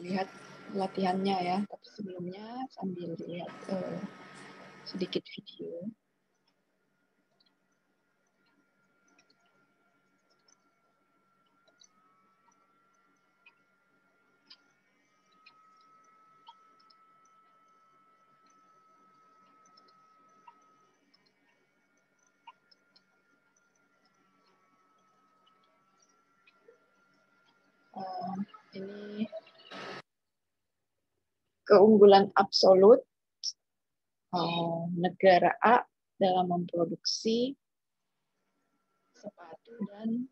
lihat latihannya ya. Tapi sebelumnya sambil lihat sedikit video. Ini keunggulan absolut negara A dalam memproduksi sepatu dan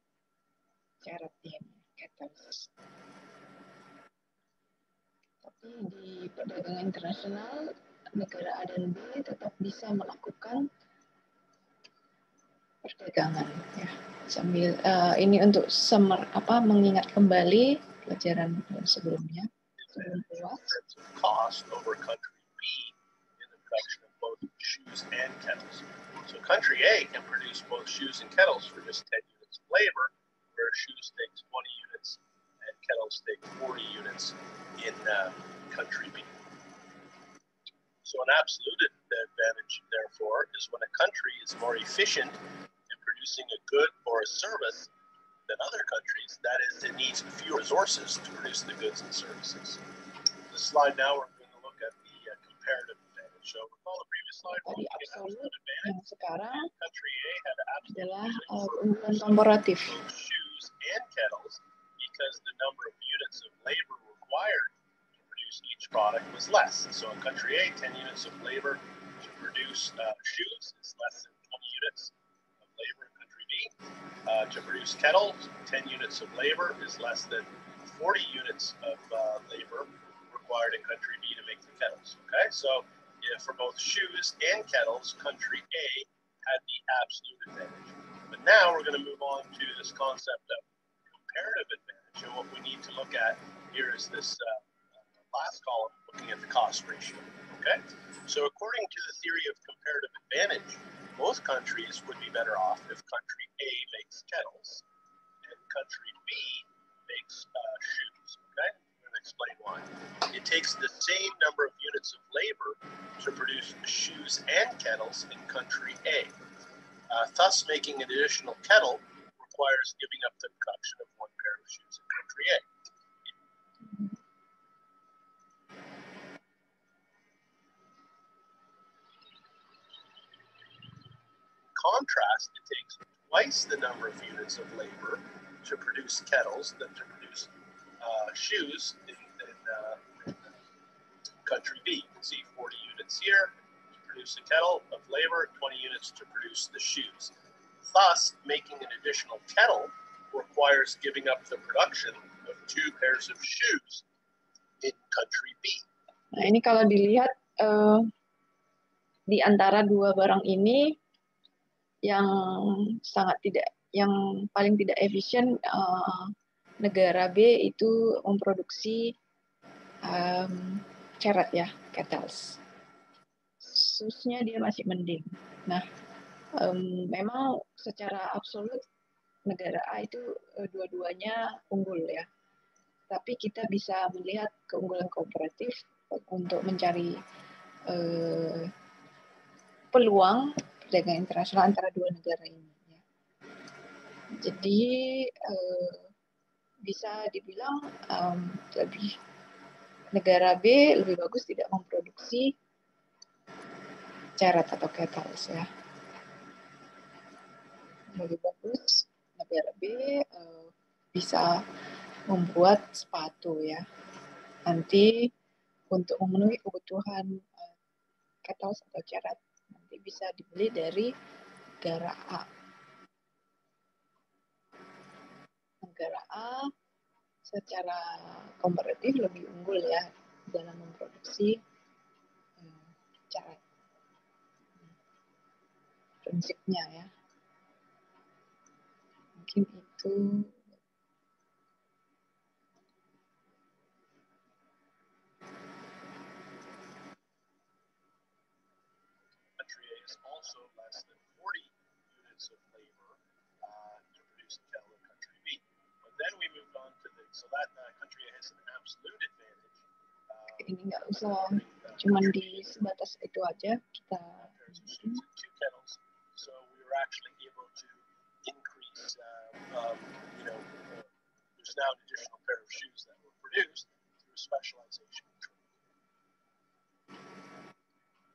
cerat ini, kettles. Tapi di perdagangan internasional, negara A dan B tetap bisa melakukan perdagangan. Ya. Sambil ini untuk mengingat kembali pelajaran sebelumnya. Sebelum puas. Cost over country B in the production of both shoes and kettles. So country A can produce both shoes and kettles for just 10 units of labor, where shoes takes 20 units and kettles take 40 units in country B. So an absolute advantage, therefore, is when a country is more efficient in producing a good or a service than other countries. That is, it needs fewer resources to produce the goods and services. This slide now, we're going to look at the comparative advantage. So recall the previous slide. Tadi absolut, yang sekarang Country A had adalah keunggulan komparatif. Shoes and kettles, because the number of units of labor required to produce each product was less. So in country A, 10 units of labor to produce shoes is less than 20 units of labor in country B. To produce kettles, 10 units of labor is less than 40 units of labor required in country B to make the kettles. Okay, so for both shoes and kettles, country A had the absolute advantage. But now we're going to move on to this concept of comparative advantage. And what we need to look at here is this last column, looking at the cost ratio. Okay, so according to the theory of comparative advantage, most countries would be better off if country A makes kettles and country B makes shoes. Okay, I'm going to explain why. It takes the same number of units of labor to produce shoes and kettles in country A. Thus, making an additional kettle requires giving up the production of one pair of shoes in country A. In contrast, it takes twice the number of units of labor to produce kettles than to produce shoes in country B. You can see 40 units here to produce a kettle of labor, 20 units to produce the shoes. Thus, making an additional kettle requires giving up the production of 2 pairs of shoes in country B. Nah, ini kalau dilihat di antara dua barang ini yang paling tidak efisien, negara B itu memproduksi cerat ya, kettles. Susnya dia masih mending. Nah, memang secara absolut negara A itu dua-duanya unggul ya. Tapi kita bisa melihat keunggulan komparatif untuk mencari peluang perdagangan internasional antara dua negara ini. Ya. Jadi bisa dibilang negara B lebih bagus tidak memproduksi cerat atau kettles ya. Lebih bagus negara B bisa membuat sepatu ya. Nanti untuk memenuhi kebutuhan kettles atau cerat nanti bisa dibeli dari negara A. Negara A secara komparatif lebih unggul ya dalam memproduksi cerat. Prinsipnya ya. Mungkin itu. Country A is also less than 40 units of labor to produce a kettle in country B. But then we moved on to so that country A has an absolute advantage ini nggak usah cuman di sebatas itu aja kita. Two kettles, so we were actually able to increase, there's now an additional pair of shoes that were produced through specialization.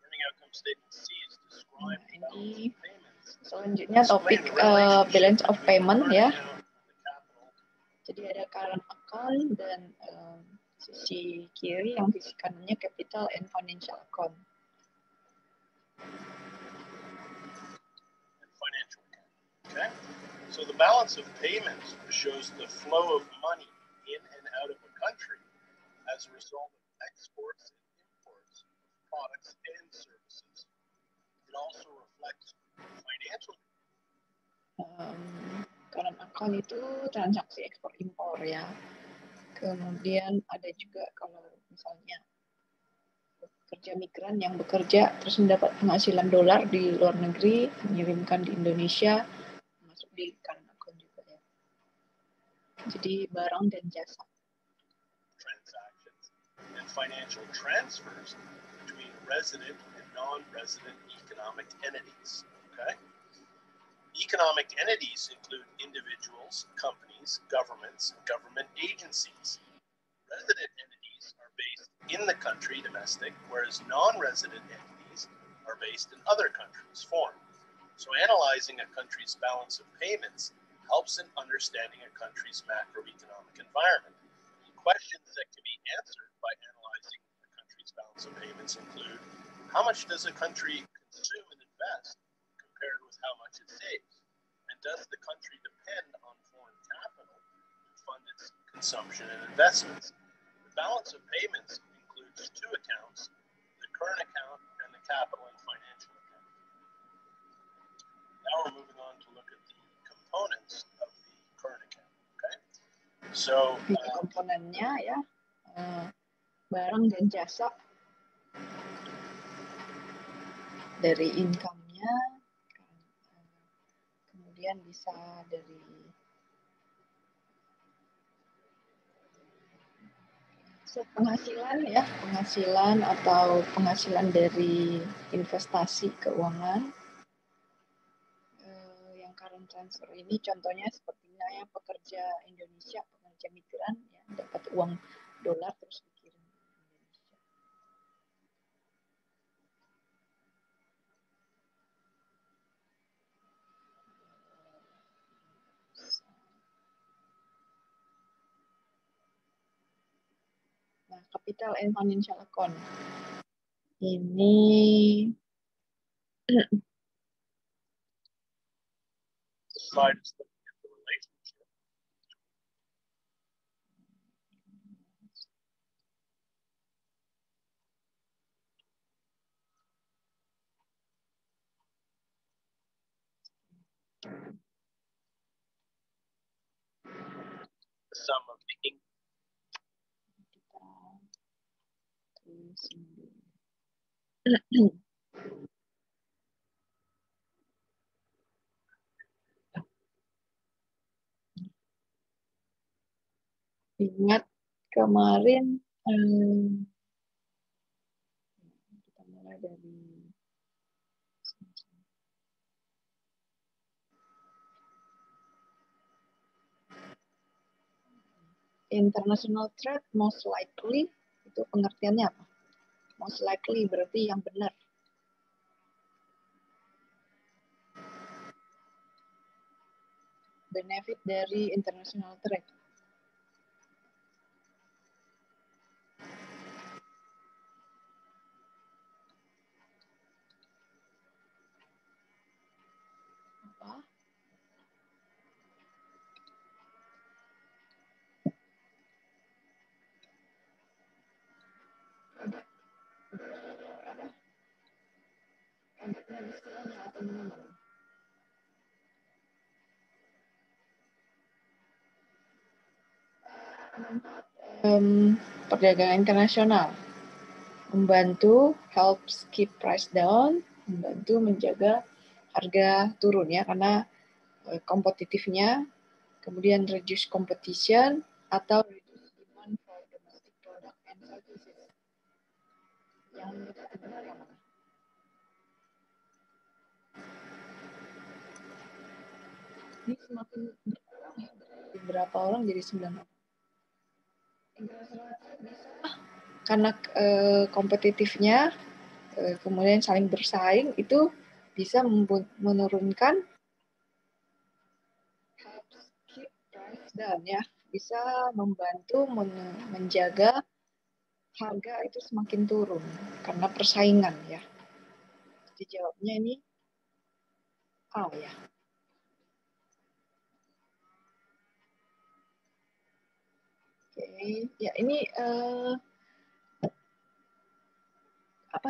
Learning outcome statement C is describe ini selanjutnya topik balance of payment ya. Jadi ada current account dan sisi kiri yang sisi kanannya capital and financial account. Okay. So the balance of payments shows the flow of money in and out of a country as a result of exports and imports of products and services. It also reflects financial. Current account itu transaksi ekspor impor ya. Kemudian ada juga kalau misalnya pekerja migran yang bekerja terus mendapat penghasilan dolar di luar negeri, mengirimkan di Indonesia, masuk di current account juga ya. Jadi barang dan jasa. Transactions and financial transfers between resident and non-resident economic entities. Okay. Economic entities include individuals, companies, governments, and government agencies. Resident entities are based in the country, domestic, whereas non-resident entities are based in other countries, foreign. So analyzing a country's balance of payments helps in understanding a country's macroeconomic environment. Questions that can be answered by analyzing a country's balance of payments include, how much does a country consume and invest compared with how much it saves? And does the country depend on foreign capital to fund its consumption and investments? The balance of payments includes two accounts, the current account and the capital and financial account. Now we're moving on to look at the components of the current account. Okay. So komponennya ya, barang dan jasa dari income-nya, kemudian bisa dari penghasilan ya, penghasilan atau penghasilan dari investasi keuangan. Yang current transfer ini contohnya sepertinya ya, pekerja Indonesia, pekerja migran ya, dapat uang dolar terus dikirim ke Indonesia. Nah, capital and financial account ini slide is looking at the relationship. The sum of the income. Ingat kemarin kita mulai dari international trade most likely, itu pengertiannya apa? Most likely berarti yang benar. Benefit dari international trade. Apa? Perdagangan internasional membantu helps keep price down, membantu menjaga harga turun ya karena kompetitifnya, kemudian reduce competition atau reduce demand for domestic product and services. Yang benar yang mana? Ini semakin berkurang ya. Berapa orang jadi 9 orang. Bisa karena kompetitifnya, kemudian saling bersaing, itu bisa menurunkan keep price down ya, bisa membantu menjaga harga itu semakin turun karena persaingan ya. Jadi jawabnya ini A ya. Oke, ya ini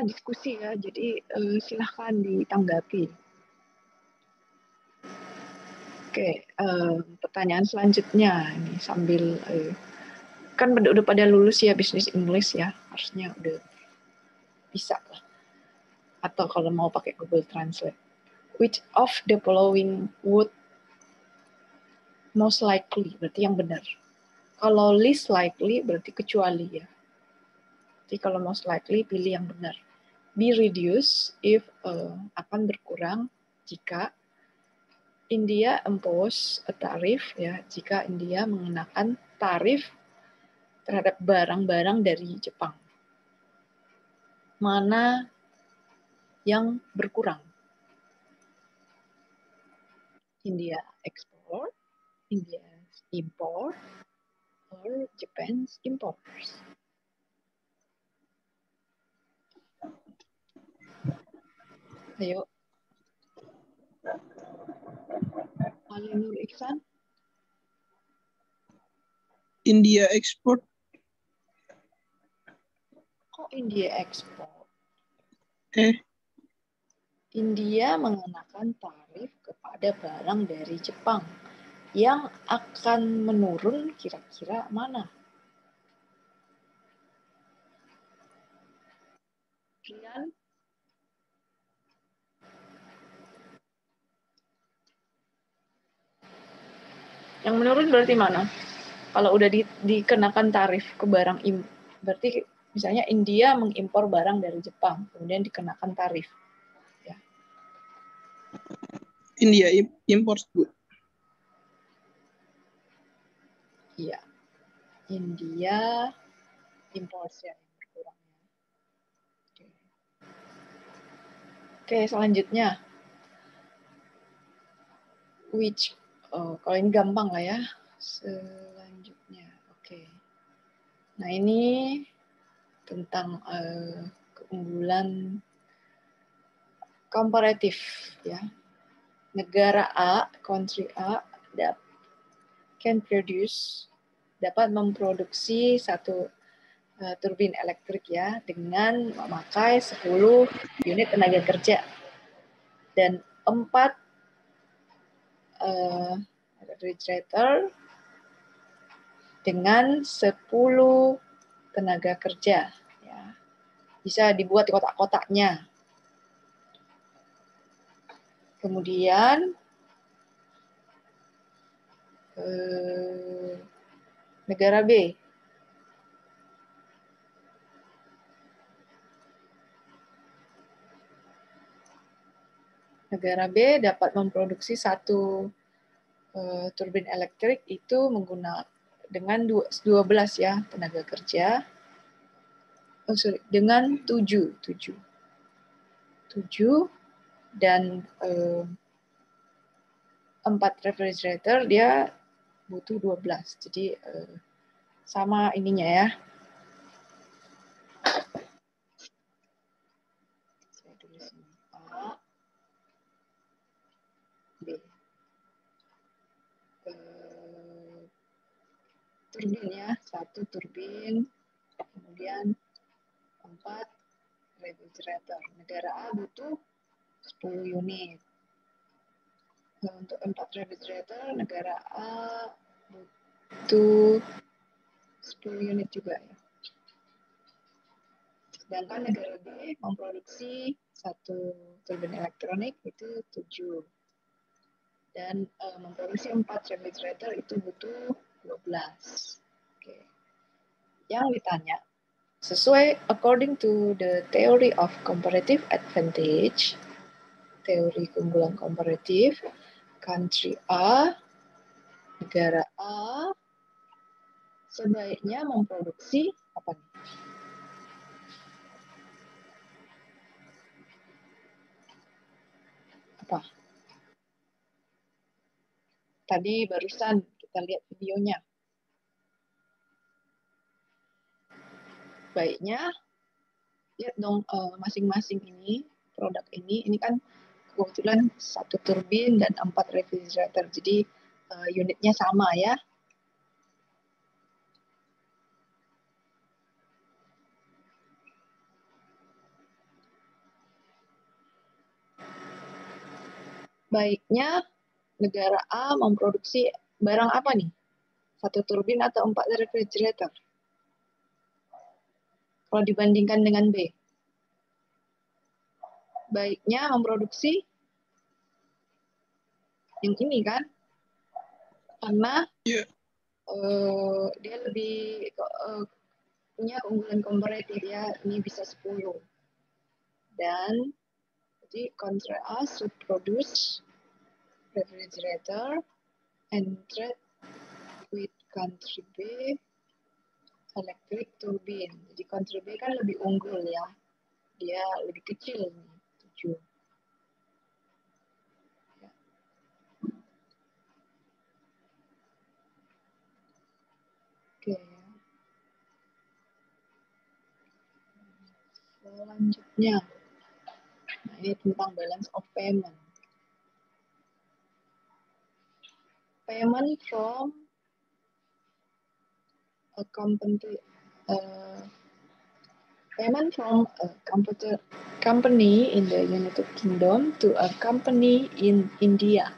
diskusi ya, jadi silahkan ditanggapi. Oke, pertanyaan selanjutnya ini sambil kan udah pada lulus ya bisnis English ya, harusnya udah bisa lah. Atau kalau mau pakai Google Translate. Which of the following would most likely, berarti yang benar. Kalau least likely berarti kecuali ya. Jadi kalau most likely pilih yang benar. Be reduced if akan berkurang jika India impose a tarif ya, jika India mengenakan tarif terhadap barang-barang dari Jepang. Mana yang berkurang? India export, India import, or Japan's importers? Ayo. Ali Nur Iksan. India export. Kok India ekspor? India mengenakan tarif kepada barang dari Jepang. Yang akan menurun kira-kira mana? Rian? Yang menurun berarti mana? Kalau udah dikenakan tarif ke barang berarti misalnya India mengimpor barang dari Jepang, kemudian dikenakan tarif. Ya. India imports good. Iya. India imports ya yang berkurang. Oke, selanjutnya. Which, kalau ini gampang lah ya. Selanjutnya, oke. Nah ini tentang keunggulan komparatif ya. Negara A, country A, dapat memproduksi satu turbin elektrik ya dengan memakai 10 unit tenaga kerja dan 4 refrigerator dengan 10 tenaga kerja ya. Bisa dibuat di kotak-kotaknya. Kemudian negara B. Negara B dapat memproduksi satu turbin elektrik itu menggunakan dengan 12 ya tenaga kerja. Dengan 7 dan 4 refrigerator dia butuh 12. Jadi sama ininya ya. Saya tulis ini A, B. Turbin ya, 1 turbin, kemudian 4 refrigerator. Negara A butuh 10 unit. Nah, untuk 4 refrigerator, negara A butuh 10 unit juga ya. Sedangkan negara B memproduksi 1 turbin elektronik itu 7. Dan memproduksi 4 refrigerator itu butuh 12. Oke. Yang ditanya, Sesuai according to the theory of comparative advantage, teori keunggulan komparatif, country A, negara A, sebaiknya memproduksi apa nih? Apa? Tadi barusan kita lihat videonya. Baiknya, lihat dong masing-masing ini, produk ini kan kebetulan 1 turbin dan 4 refrigerator. Jadi unitnya sama ya. Baiknya negara A memproduksi barang apa nih? 1 turbin atau 4 refrigerator? Kalau dibandingkan dengan B. Baiknya memproduksi yang ini kan? Karena dia lebih punya keunggulan komparatif ya. Ini bisa 10. Dan jadi country A should produce refrigerator and trade with country B electric turbine. Jadi country B kan lebih unggul ya. Dia lebih kecil nih, 7. Ya. Oke. Selanjutnya. Nah, ini tentang balance of payment. Payment from a company payment from a company in the United Kingdom to a company in India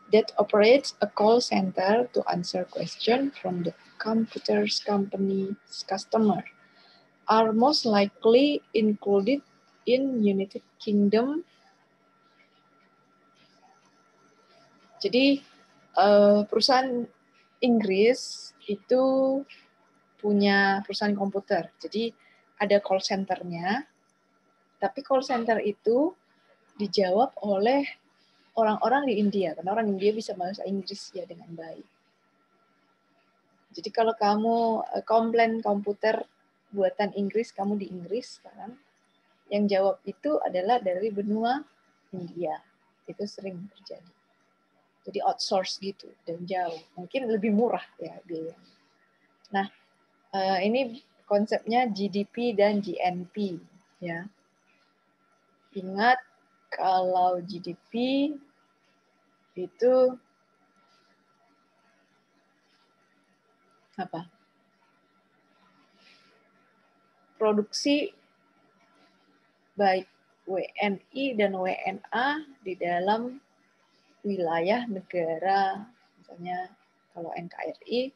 that operates a call center to answer questions from the computer's company's customer are most likely included in United Kingdom. Jadi perusahaan Inggris itu punya perusahaan komputer. Jadi ada call center-nya, tapi call center itu dijawab oleh orang-orang di India, karena orang India bisa bahasa Inggris ya dengan baik. Jadi kalau kamu komplain komputer buatan Inggris, kamu di Inggris sekarang, yang jawab itu adalah dari benua India. Itu sering terjadi. Jadi outsource gitu dan jauh. Mungkin lebih murah ya biaya. Nah, ini konsepnya GDP dan GNP ya. Ingat kalau GDP itu apa? Produksi baik WNI dan WNA di dalam wilayah negara, misalnya kalau NKRI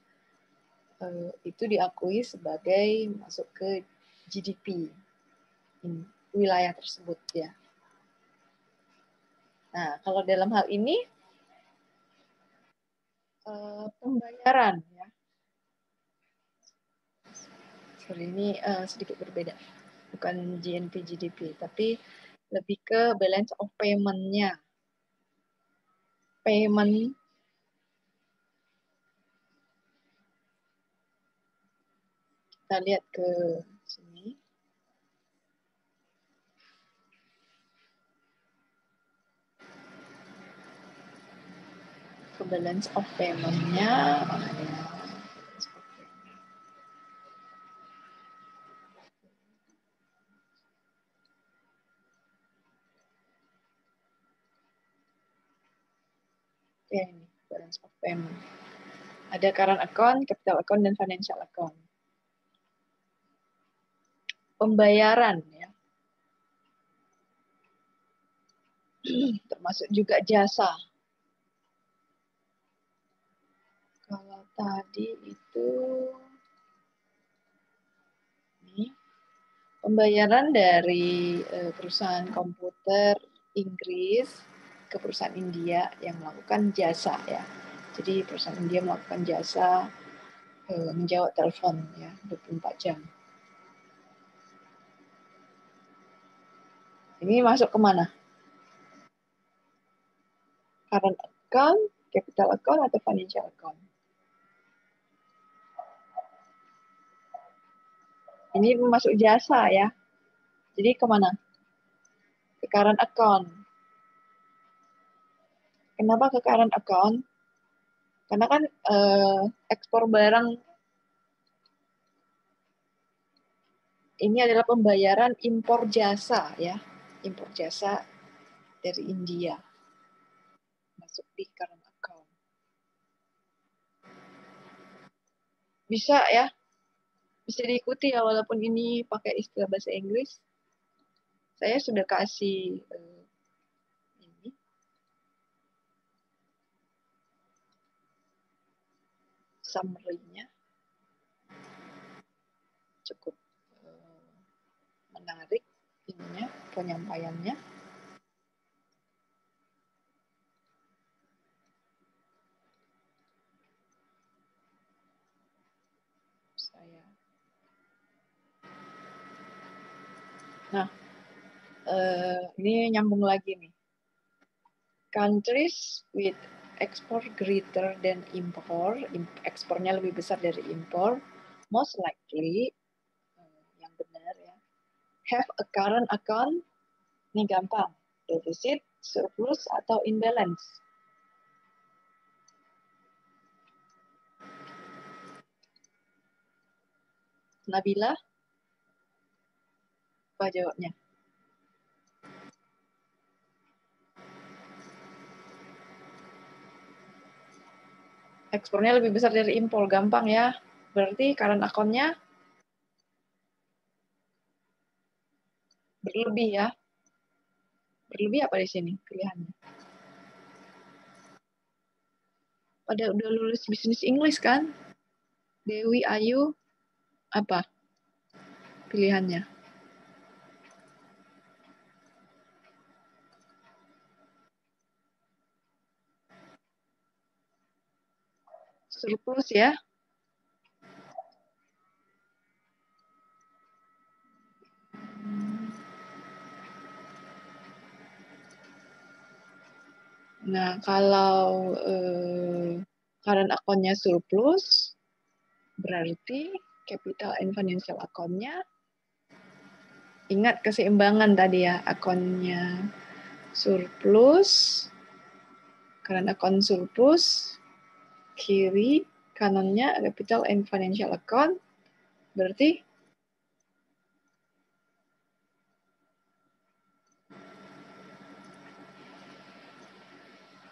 itu diakui sebagai masuk ke GDP wilayah tersebut ya. Nah, kalau dalam hal ini pembayaran ya. Sorry, ini sedikit berbeda. Bukan GNP GDP, tapi lebih ke balance of payment-nya. Payment kita lihat ke sini. Ke balance of payment-nya Oke, ini balance of payment. Ada current account, capital account, dan financial account. Pembayaran ya. Termasuk juga jasa. Kalau tadi itu ini pembayaran dari perusahaan komputer Inggris ke perusahaan India yang melakukan jasa ya. Jadi perusahaan India melakukan jasa menjawab telepon ya 24 jam. Ini masuk kemana? Current account, capital account, atau financial account? Ini masuk jasa ya. Jadi kemana? Ke current account. Kenapa ke current account? Karena kan ekspor barang ini adalah pembayaran impor jasa ya. Impor jasa dari India. Masuk di current account. Bisa ya. Bisa diikuti ya walaupun ini pakai istilah bahasa Inggris. Saya sudah kasih ini. Summary-nya. Cukup menarik ininya, penyampaiannya. Nah, ini nyambung lagi nih. Countries with export greater than import, ekspornya lebih besar dari impor, most likely, yang benar ya, have a current account, ini gampang, deficit, surplus, atau imbalance. Nabila, apa jawabnya? Ekspornya lebih besar dari impor, gampang ya. Berarti current account-nya berlebih ya. Berlebih apa di sini pilihannya? Pada udah lulus bisnis English kan? Dewi Ayu, apa pilihannya? Surplus ya. Nah, kalau current account-nya surplus, berarti capital and financial account-nya, ingat keseimbangan tadi ya, akunnya surplus, current account surplus, kiri, kanannya capital and financial account, berarti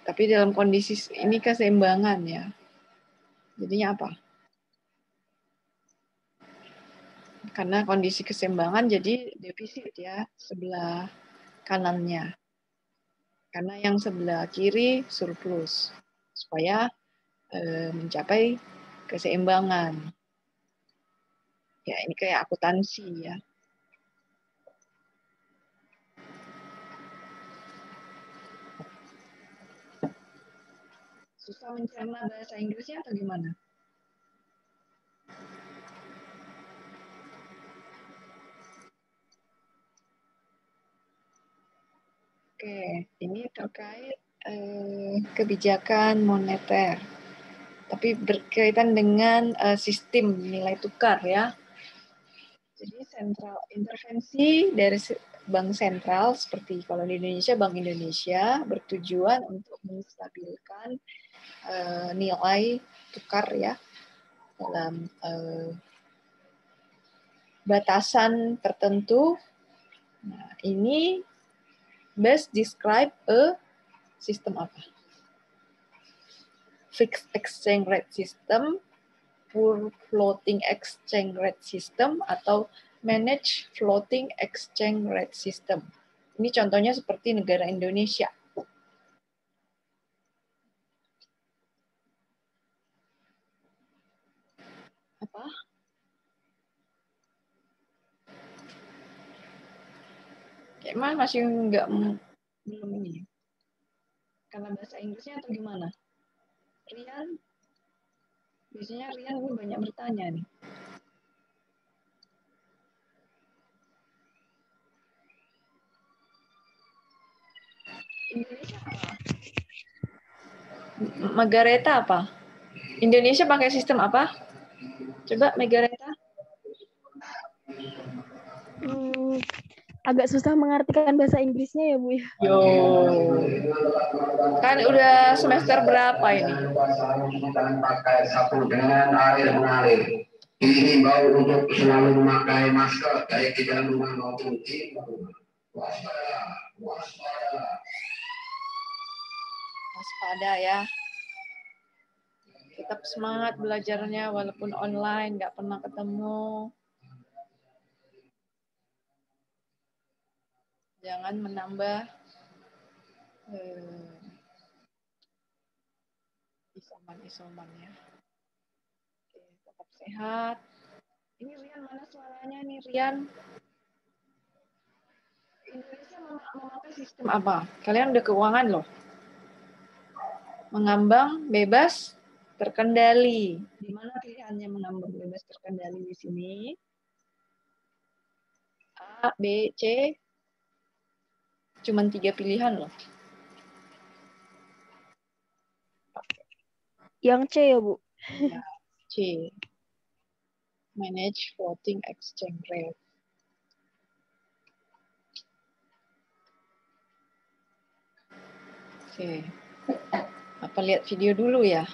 tapi dalam kondisi ini keseimbangan ya. Jadinya apa? Karena kondisi keseimbangan jadi defisit ya sebelah kanannya. Karena yang sebelah kiri surplus. Supaya mencapai keseimbangan. Ya, ini kayak akuntansi ya. Susah mencerna bahasa Inggrisnya atau gimana? Oke, ini terkait kebijakan moneter. Tapi berkaitan dengan sistem nilai tukar ya. Jadi intervensi dari bank sentral seperti kalau di Indonesia Bank Indonesia bertujuan untuk menstabilkan nilai tukar ya dalam batasan tertentu. Nah, ini best describe a sistem apa? Fixed exchange rate system, pure floating exchange rate system, atau managed floating exchange rate system. Ini contohnya seperti negara Indonesia. Apa? Kayak masih belum ini. Karena bahasa Inggrisnya atau gimana? Rian? Biasanya Rian ini banyak bertanya nih. Margareta apa? Indonesia pakai sistem apa? Coba Margareta. Agak susah mengartikan bahasa Inggrisnya ya Bu. Yo, kan udah semester berapa ini? Pakai sabun dengan air mengalir. Dihimbau untuk selalu memakai masker baik di dalam rumah maupun di rumah. Waspada, waspada. Waspada ya. Tetap semangat belajarnya walaupun online, nggak pernah ketemu. Jangan menambah isoman ya. Oke, tetap sehat. Ini Rian, mana suaranya nih Rian? Indonesia memakai sistem apa? Kalian udah keuangan loh. Mengambang, bebas, terkendali. Di mana pilihannya mengambang, bebas, terkendali di sini? A, B, C. Cuman 3 pilihan loh. Yang C ya Bu? Ya, C. Manage floating exchange rate. Oke. Apa lihat video dulu ya?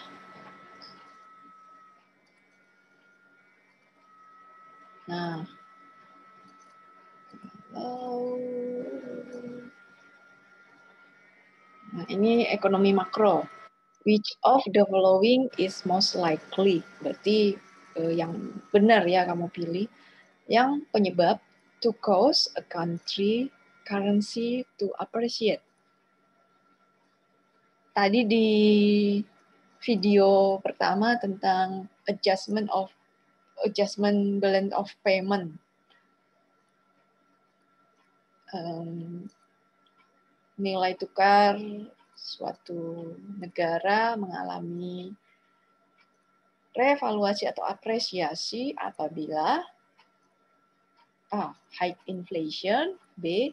Nah. Nah, ini ekonomi makro. Which of the following is most likely? Berarti yang benar ya kamu pilih. Yang penyebab to cause a country currency to appreciate. Tadi di video pertama tentang adjustment balance of payment. Nilai tukar suatu negara mengalami revaluasi atau apresiasi apabila A. High inflation, B.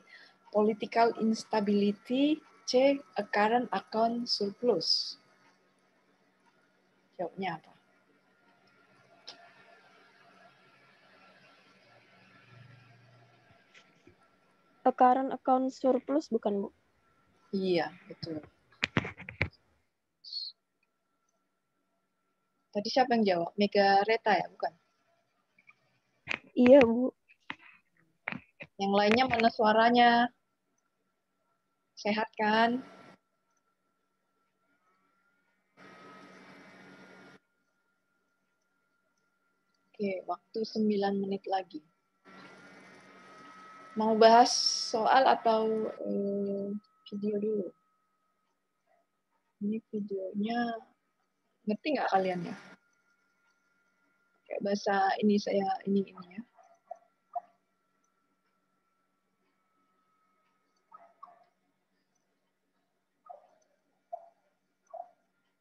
Political instability, C. A current account surplus. Jawabnya apa? A current account surplus bukan Bu? Iya, betul. Tadi siapa yang jawab? Margareta ya, bukan? Iya, Bu. Yang lainnya mana suaranya? Sehat kan? Oke, waktu 9 menit lagi. Mau bahas soal atau video dulu? Ini videonya, ngerti nggak kalian ya? Kayak bahasa ini saya ini ya.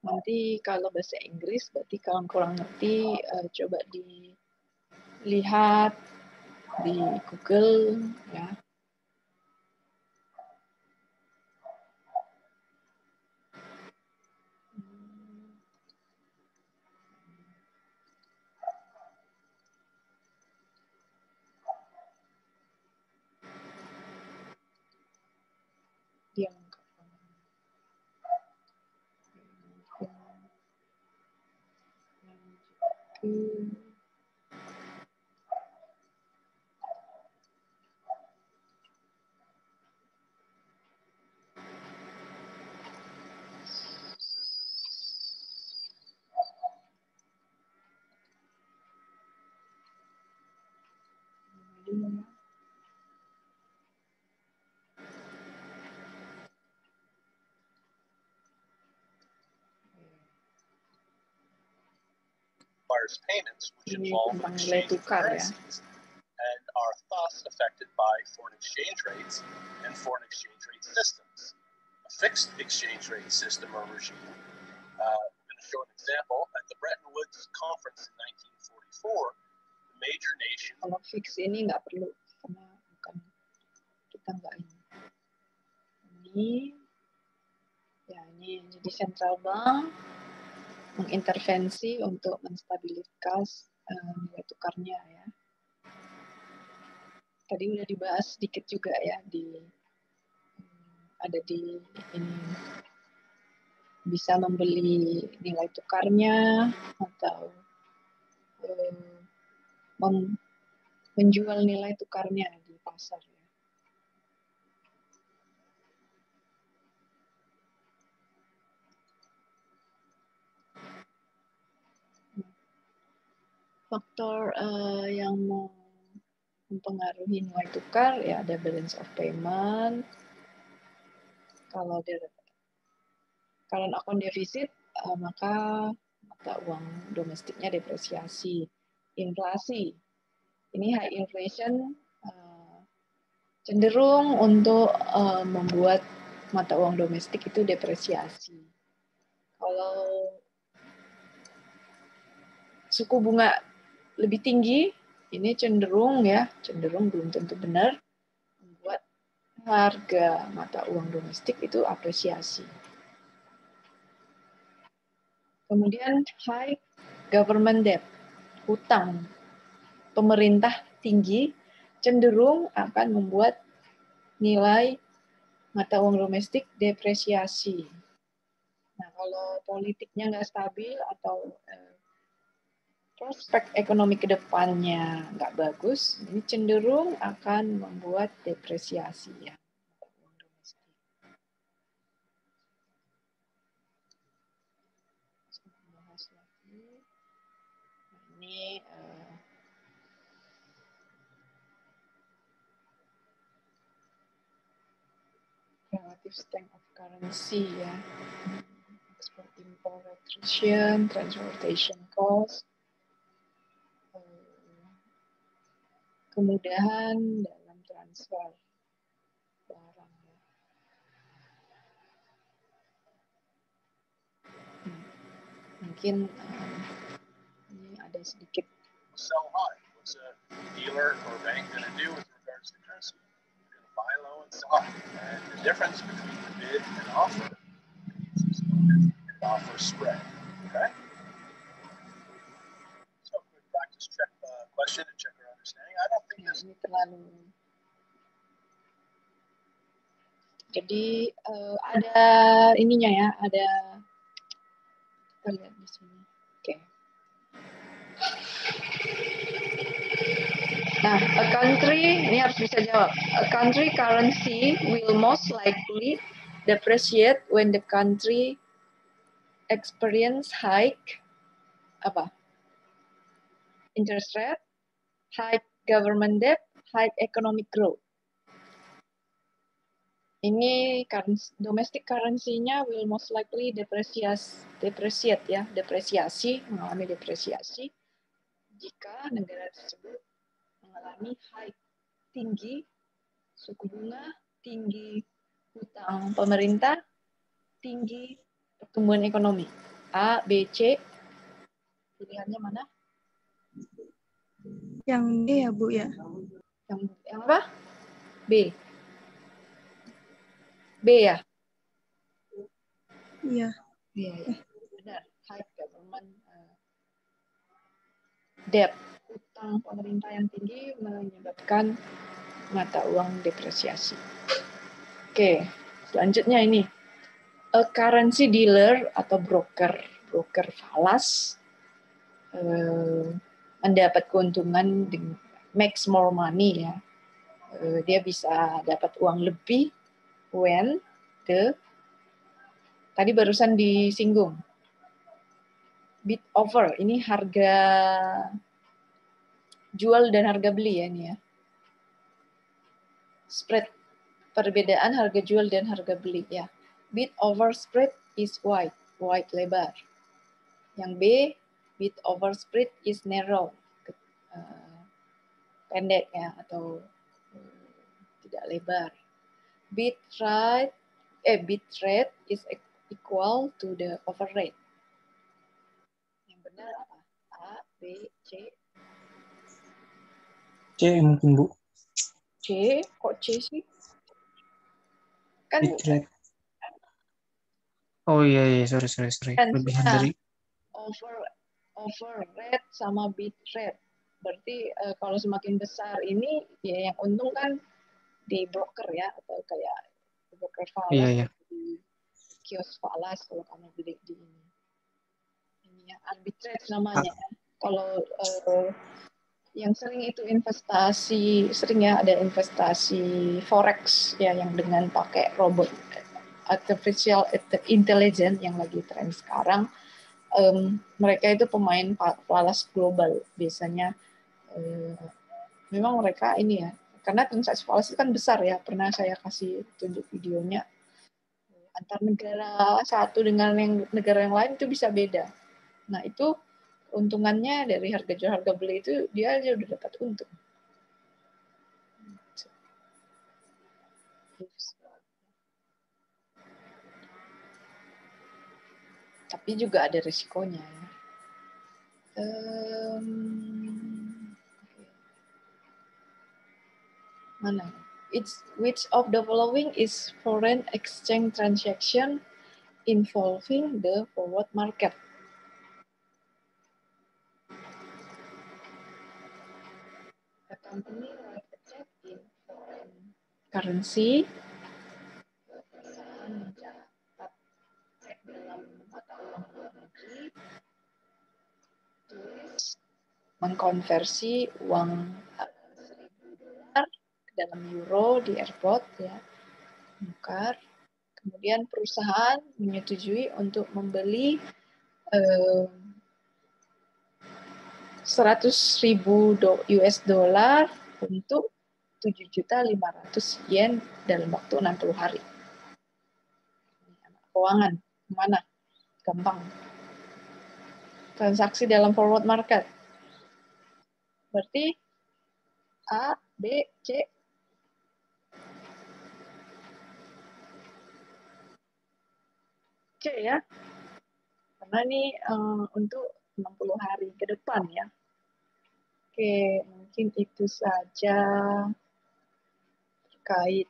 Nanti kalau bahasa Inggris, berarti kalau kurang ngerti, coba dilihat di Google ya. Dia lengkap. Requires payments which involve exchange of currencies and are thus affected by foreign exchange rates and foreign exchange rate systems. A fixed exchange rate system or regime. I'm going to show an example. At the Bretton Woods Conference in 1944, the major nations. Kalau fix ini nggak perlu, karena bukan kita nggak ini. Ini, ya ini Ini jadi central bank mengintervensi untuk menstabiliskan nilai tukarnya ya. Tadi udah dibahas sedikit juga ya ada di ini, bisa membeli nilai tukarnya atau menjual nilai tukarnya di pasar ya. Faktor yang mempengaruhi nilai tukar ya ada balance of payment. Kalau current account defisit maka mata uang domestiknya depresiasi. Inflasi. Ini high inflation cenderung untuk membuat mata uang domestik itu depresiasi. Kalau suku bunga lebih tinggi, ini cenderung belum tentu benar membuat harga mata uang domestik itu apresiasi. Kemudian high government debt, hutang pemerintah tinggi cenderung akan membuat nilai mata uang domestik depresiasi. Nah, kalau politiknya nggak stabil atau prospek ekonomi ke depannya nggak bagus, ini cenderung akan membuat depresiasi ya. Ini relative strength of currency ya. Export import attrition, transportation cost, kemudahan dalam transfer barang. Mungkin ini ada sedikit. Sell high. What's a dealer or bank going to do with regards to currency? They're going to buy low and sell high. And the difference between the bid and offer is the offer spread. Okay? So quick practice check question and check our understanding. I don't think this. Ini terlalu. Jadi ada ininya ya, ada kita lihat di sini. Oke. Nah, a country ini harus bisa jawab. A country currency will most likely depreciate when the country experience hike interest rate, high government debt, high economic growth. Ini domestic currency-nya will most likely mengalami depresiasi jika negara tersebut mengalami high tinggi suku bunga, tinggi hutang pemerintah, tinggi pertumbuhan ekonomi. A, B, C. Pilihannya mana? Yang D ya, Bu ya. Yang apa? B. B ya? Iya. Iya, ya. Benar. High government debt. Hutang pemerintah yang tinggi menyebabkan mata uang depresiasi. Oke, selanjutnya ini. A currency dealer atau broker falas mendapat keuntungan dengan makes more money ya. Dia bisa dapat uang lebih when tadi barusan disinggung bid over, ini harga jual dan harga beli ya ini ya. Spread, perbedaan harga jual dan harga beli ya. Bid over spread is wide lebar. Yang B, bid over spread is narrow, pendek ya atau tidak lebar. Bid rate is equal to the offer rate. Yang benar apa? A, B, C. C mungkin, Bu. C, kok C sih? Kan Bid rate. Oh iya, iya, sorry. Kelebihan Range-nya dari over rate sama bit rate. Berarti kalau semakin besar ini ya yang untung kan di broker ya, atau kayak broker falas, iya. di kios falas kalau kamu beli di ini ya, arbitrage namanya. Kalau yang sering itu sering ya ada investasi forex ya, yang dengan pakai robot artificial intelligence yang lagi tren sekarang. Mereka itu pemain falas global biasanya. Memang mereka ini ya, karena transaksi falas itu kan besar ya, pernah saya kasih tunjuk videonya, antar negara satu dengan negara yang lain itu bisa beda. Nah itu untungannya dari harga jual harga beli itu dia aja udah dapat untung. Tapi juga ada risikonya ya. Mana? Which of the following is foreign exchange transaction involving the forward market? A company write a check in foreign currency. Perusahaan mencatat cek dalam mata uang luar negeri. Tulis mengkonversi uang $1.000 ke dalam euro di airport ya, nukar. Kemudian perusahaan menyetujui untuk membeli 100.000 US dollar untuk 7.500.000 yen dalam waktu 60 hari. Keuangan, mana? Gampang. Transaksi dalam forward market. Berarti A, B, C. C ya. Karena ini untuk 60 hari ke depan ya. Oke, mungkin itu saja terkait